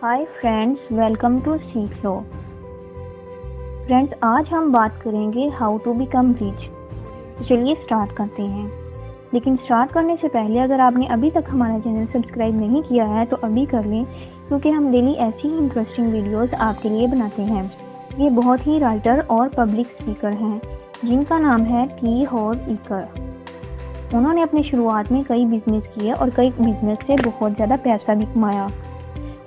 Hi friends, welcome to सीख लो। Friends, आज हम बात करेंगे हाउ टू बिकम रिच। तो चलिए स्टार्ट करते हैं। लेकिन स्टार्ट करने से पहले अगर आपने अभी तक हमारा चैनल सब्सक्राइब नहीं किया है तो अभी कर लें, क्योंकि हम डेली ऐसी ही इंटरेस्टिंग वीडियोस आपके लिए बनाते हैं। ये बहुत ही राइटर और पब्लिक स्पीकर हैं जिनका नाम है टी हार्व इकर। उन्होंने अपनी शुरुआत में कई बिजनेस किए और कई बिजनेस से बहुत ज़्यादा पैसा भी कमाया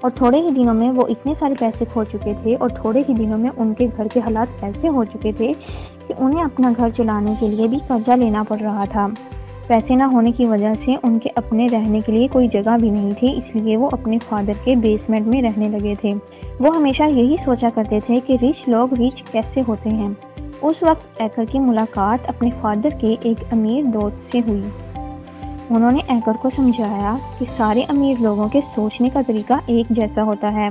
और थोड़े ही दिनों में वो इतने सारे पैसे खो चुके थे और थोड़े ही दिनों में उनके घर के हालात ऐसे हो चुके थे कि उन्हें अपना घर चलाने के लिए भी कर्जा लेना पड़ रहा था। पैसे ना होने की वजह से उनके अपने रहने के लिए कोई जगह भी नहीं थी, इसलिए वो अपने फादर के बेसमेंट में रहने लगे थे। वो हमेशा यही सोचा करते थे कि रिच लोग रिच कैसे होते हैं। उस वक्त एकर की मुलाकात अपने फादर के एक अमीर दोस्त से हुई। उन्होंने एकर को समझाया कि सारे अमीर लोगों के सोचने का तरीका एक जैसा होता है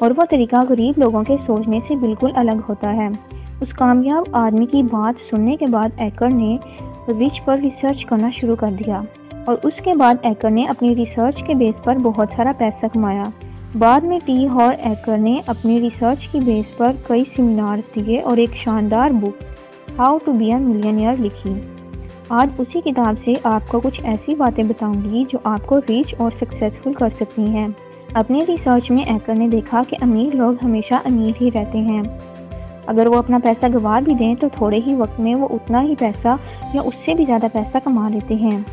और वो तरीका गरीब लोगों के सोचने से बिल्कुल अलग होता है। उस कामयाब आदमी की बात सुनने के बाद एकर ने रिच पर रिसर्च करना शुरू कर दिया और उसके बाद एकर ने अपनी रिसर्च के बेस पर बहुत सारा पैसा कमाया। बाद में टी हार्व एकर ने अपनी रिसर्च की बेस पर कई सेमिनार्स दिए और एक शानदार book how to be a millionaire लिखी। आज उसी किताब से आपको कुछ ऐसी बातें बताऊंगी जो आपको रिच और सक्सेसफुल कर सकती हैं। अपने रिसर्च में एकर ने देखा कि अमीर लोग हमेशा अमीर ही रहते हैं। अगर वो अपना पैसा गंवा भी दें तो थोड़े ही वक्त में वो उतना ही पैसा या उससे भी ज़्यादा पैसा कमा लेते हैं।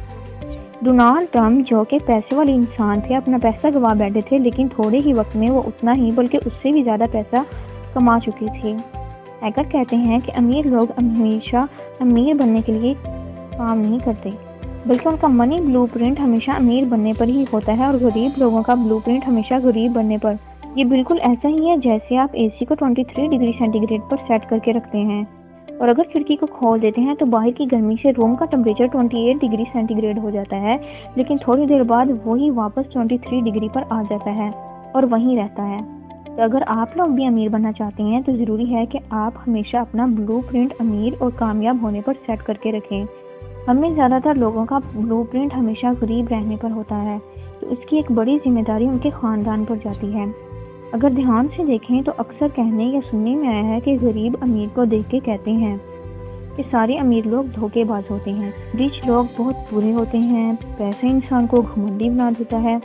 डोनाल्ड ट्रम्प, जो कि पैसे वाले इंसान थे, अपना पैसा गंवा बैठे थे, लेकिन थोड़े ही वक्त में वो उतना ही बल्कि उससे भी ज़्यादा पैसा कमा चुके थे। एकर कहते हैं कि अमीर लोग हमेशा अमीर बनने के लिए काम नहीं करते, बल्कि उनका मनी ब्लूप्रिंट हमेशा अमीर बनने पर ही होता है और गरीब लोगों का ब्लूप्रिंट हमेशा गरीब बनने पर। ये बिल्कुल ऐसा ही है जैसे आप एसी को 23 डिग्री सेंटीग्रेड पर सेट करके रखते हैं और अगर खिड़की को खोल देते हैं तो बाहर की गर्मी से रूम का टेम्परेचर 28 डिग्री सेंटीग्रेड हो जाता है, लेकिन थोड़ी देर बाद वही वापस 23 डिग्री पर आ जाता है और वहीं रहता है। तो अगर आप लोग भी अमीर बनना चाहते हैं तो ज़रूरी है कि आप हमेशा अपना ब्लूप्रिंट अमीर और कामयाब होने पर सेट करके रखें। हमें ज़्यादातर लोगों का ब्लूप्रिंट हमेशा गरीब रहने पर होता है, तो इसकी एक बड़ी जिम्मेदारी उनके ख़ानदान पर जाती है। अगर ध्यान से देखें तो अक्सर कहने या सुनने में आया है कि गरीब अमीर को देख के कहते हैं कि सारे अमीर लोग धोखेबाज होते हैं, रिच लोग बहुत बुरे होते हैं, पैसा इंसान को घमंडी बना देता है,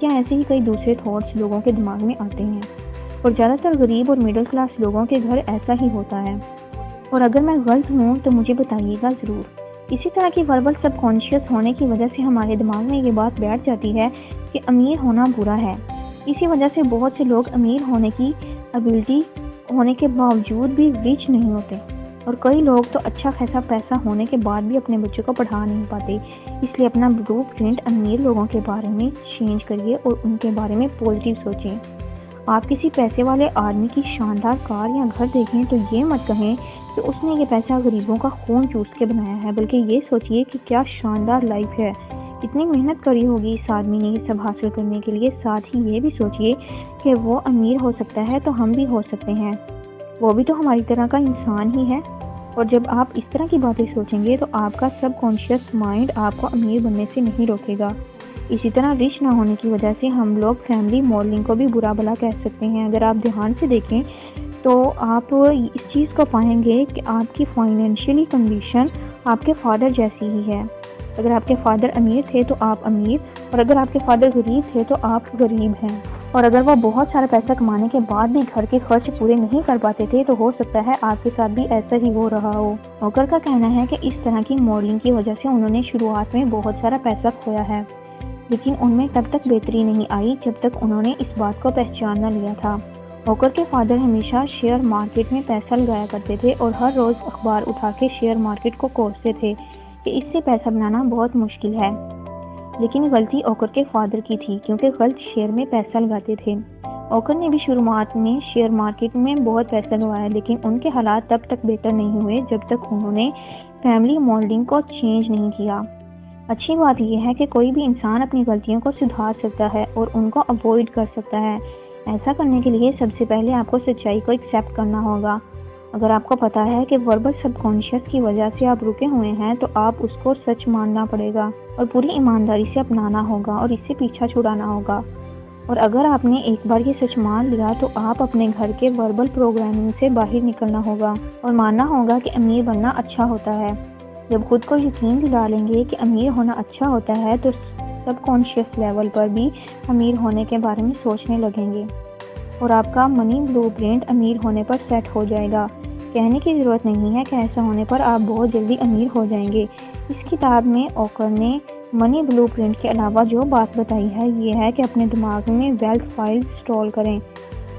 या ऐसे ही कई दूसरे थॉट्स लोगों के दिमाग में आते हैं। और ज़्यादातर गरीब और मिडिल क्लास लोगों के घर ऐसा ही होता है। और अगर मैं गलत हूँ तो मुझे बताइएगा ज़रूर। इसी तरह की वर्बल सबकॉन्शियस होने की वजह से हमारे दिमाग में ये बात बैठ जाती है कि अमीर होना बुरा है। इसी वजह से बहुत से लोग अमीर होने की एबिलिटी होने के बावजूद भी रिच नहीं होते और कई लोग तो अच्छा खासा पैसा होने के बाद भी अपने बच्चों को पढ़ा नहीं पाते। इसलिए अपना ब्लूप्रिंट अमीर लोगों के बारे में चेंज करिए और उनके बारे में पॉजिटिव सोचें। आप किसी पैसे वाले आदमी की शानदार कार या घर देखें तो ये मत कहें कि उसने ये पैसा गरीबों का खून चूस के बनाया है, बल्कि ये सोचिए कि क्या शानदार लाइफ है, इतनी मेहनत करी होगी इस आदमी ने ये सब हासिल करने के लिए। साथ ही ये भी सोचिए कि वो अमीर हो सकता है तो हम भी हो सकते हैं, वो भी तो हमारी तरह का इंसान ही है। और जब आप इस तरह की बातें सोचेंगे तो आपका सबकॉन्शियस माइंड आपको अमीर बनने से नहीं रोकेगा। इसी तरह रिच ना होने की वजह से हम लोग फैमिली मॉडलिंग को भी बुरा भला कह सकते हैं। अगर आप ध्यान से देखें तो आप इस चीज़ को पाएंगे कि आपकी फाइनेंशियली कंडीशन आपके फादर जैसी ही है। अगर आपके फादर अमीर थे तो आप अमीर, और अगर आपके फादर गरीब थे तो आप गरीब हैं। और अगर वो बहुत सारा पैसा कमाने के बाद भी घर के खर्च पूरे नहीं कर पाते थे तो हो सकता है आपके साथ भी ऐसा ही हो रहा हो। ओकर का कहना है कि इस तरह की मॉडलिंग की वजह से उन्होंने शुरुआत में बहुत सारा पैसा खोया है, लेकिन उनमें तब तक बेहतरी नहीं आई जब तक उन्होंने इस बात को पहचान न लिया था। ओकर के फादर हमेशा शेयर मार्केट में पैसा लगाया करते थे और हर रोज़ अखबार उठा के शेयर मार्केट को कोसते थे कि इससे पैसा बनाना बहुत मुश्किल है। लेकिन गलती ओकर के फादर की थी, क्योंकि गलत शेयर में पैसा लगाते थे। ओकर ने भी शुरुआत में शेयर मार्केट में बहुत पैसा लगाया, लेकिन उनके हालात तब तक बेहतर नहीं हुए जब तक उन्होंने फैमिली मॉडलिंग को चेंज नहीं किया। अच्छी बात यह है कि कोई भी इंसान अपनी गलतियों को सुधार सकता है और उनको अवॉइड कर सकता है। ऐसा करने के लिए सबसे पहले आपको सच्चाई को एक्सेप्ट करना होगा। अगर आपको पता है कि वर्बल सबकॉन्शियस की वजह से आप रुके हुए हैं तो आप उसको सच मानना पड़ेगा और पूरी ईमानदारी से अपनाना होगा और इससे पीछा छुड़ाना होगा। और अगर आपने एक बार ये सच मान लिया तो आप अपने घर के वर्बल प्रोग्रामिंग से बाहर निकलना होगा और मानना होगा कि अमीर बनना अच्छा होता है। जब खुद को यकीन दिला लेंगे कि अमीर होना अच्छा होता है तो सबकॉन्शियस लेवल पर भी अमीर होने के बारे में सोचने लगेंगे और आपका मनी ब्लूप्रिंट अमीर होने पर सेट हो जाएगा। कहने की ज़रूरत नहीं है कि ऐसा होने पर आप बहुत जल्दी अमीर हो जाएंगे। इस किताब में ओकर ने मनी ब्लूप्रिंट के अलावा जो बात बताई है ये है कि अपने दिमाग में वेल्थ फाइल्स इंस्टॉल करें।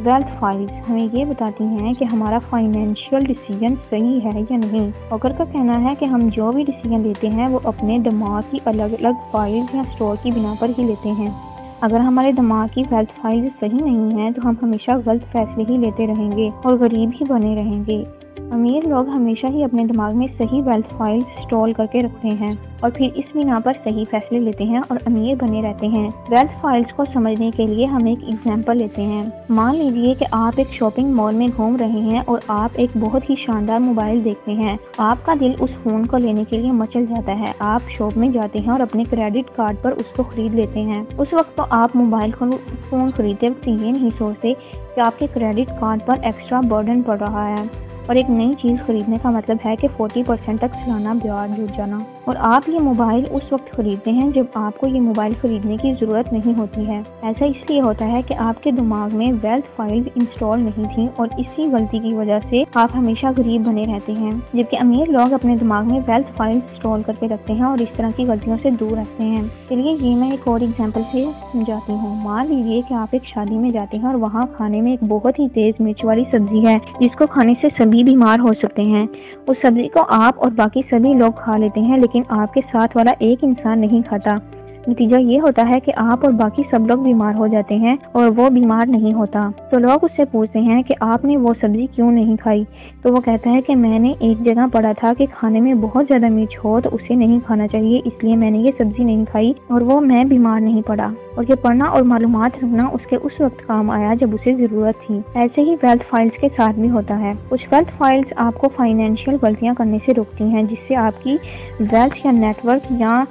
वेल्थ फाइल्स हमें ये बताती हैं कि हमारा फाइनेंशियल डिसीजन सही है या नहीं। ओकर का कहना है कि हम जो भी डिसीजन लेते हैं वो अपने दिमाग की अलग अलग फाइल्स या स्टोर की बिना पर ही लेते हैं। अगर हमारे दिमाग की वेल्थ फाइल्स सही नहीं है तो हम हमेशा गलत फैसले ही लेते रहेंगे और गरीब ही बने रहेंगे। अमीर लोग हमेशा ही अपने दिमाग में सही वेल्थ फाइल्स इंस्टॉल करके रखते हैं और फिर इस बिना पर सही फैसले लेते हैं और अमीर बने रहते हैं। वेल्थ फाइल्स को समझने के लिए हम एक एग्जांपल लेते हैं। मान लीजिए कि आप एक शॉपिंग मॉल में घूम रहे हैं और आप एक बहुत ही शानदार मोबाइल देखते हैं। आपका दिल उस फोन को लेने के लिए मचल जाता है। आप शॉप में जाते हैं और अपने क्रेडिट कार्ड पर उसको खरीद लेते हैं। उस वक्त तो आप मोबाइल फोन खरीदते वक्त ये नहीं सोचते कि आपके क्रेडिट कार्ड पर एक्स्ट्रा बर्डन पड़ रहा है और एक नई चीज़ खरीदने का मतलब है कि 40% तक सालाना ब्याज जुट जाना। और आप ये मोबाइल उस वक्त खरीदते हैं जब आपको ये मोबाइल खरीदने की ज़रूरत नहीं होती है। ऐसा इसलिए होता है कि आपके दिमाग में वेल्थ फाइल इंस्टॉल नहीं थी और इसी गलती की वजह से आप हमेशा गरीब बने रहते हैं। जबकि अमीर लोग अपने दिमाग में वेल्थ फाइल इंस्टॉल करके रखते हैं और इस तरह की गलतियों से दूर रहते हैं। चलिए ये मैं एक और एग्जाम्पल से समझाती हूँ। मान लीजिए कि आप एक शादी में जाते हैं और वहाँ खाने में एक बहुत ही तेज़ मिर्च वाली सब्जी है जिसको खाने से सभी बीमार हो सकते हैं। उस सब्जी को आप और बाकी सभी लोग खा लेते हैं लेकिन आपके साथ वाला एक इंसान नहीं खाता। नतीजा ये होता है कि आप और बाकी सब लोग बीमार हो जाते हैं और वो बीमार नहीं होता। तो लोग उससे पूछते हैं कि आपने वो सब्जी क्यों नहीं खाई। तो वो कहता है कि मैंने एक जगह पढ़ा था कि खाने में बहुत ज़्यादा मिर्च हो तो उसे नहीं खाना चाहिए, इसलिए मैंने ये सब्जी नहीं खाई और वो मैं बीमार नहीं पड़ा। और ये पढ़ना और मालूमात रखना उसके उस वक्त काम आया जब उसे ज़रूरत थी। ऐसे ही वेल्थ फाइल्स के साथ भी होता है। कुछ वेल्थ फाइल्स आपको फाइनेंशियल गलतियाँ करने से रोकती हैं जिससे आपकी वेल्थ या नेटवर्क या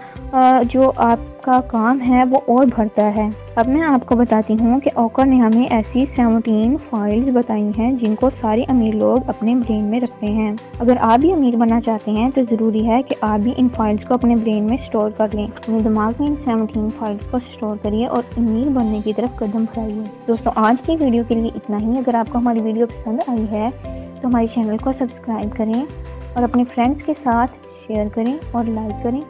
जो आपका काम है वो और बढ़ता है। अब मैं आपको बताती हूँ कि ओकर ने हमें ऐसी 17 फाइल्स बताई हैं जिनको सारे अमीर लोग अपने ब्रेन में रखते हैं। अगर आप भी अमीर बनना चाहते हैं तो ज़रूरी है कि आप भी इन फाइल्स को अपने ब्रेन में स्टोर कर लें। अपने दिमाग में इन 17 फाइल्स को स्टोर करिए और अमीर बनने की तरफ कदम बढ़ाइए। दोस्तों आज की वीडियो के लिए इतना ही। अगर आपको हमारी वीडियो पसंद आई है तो हमारे चैनल को सब्सक्राइब करें और अपने फ्रेंड्स के साथ शेयर करें और लाइक करें।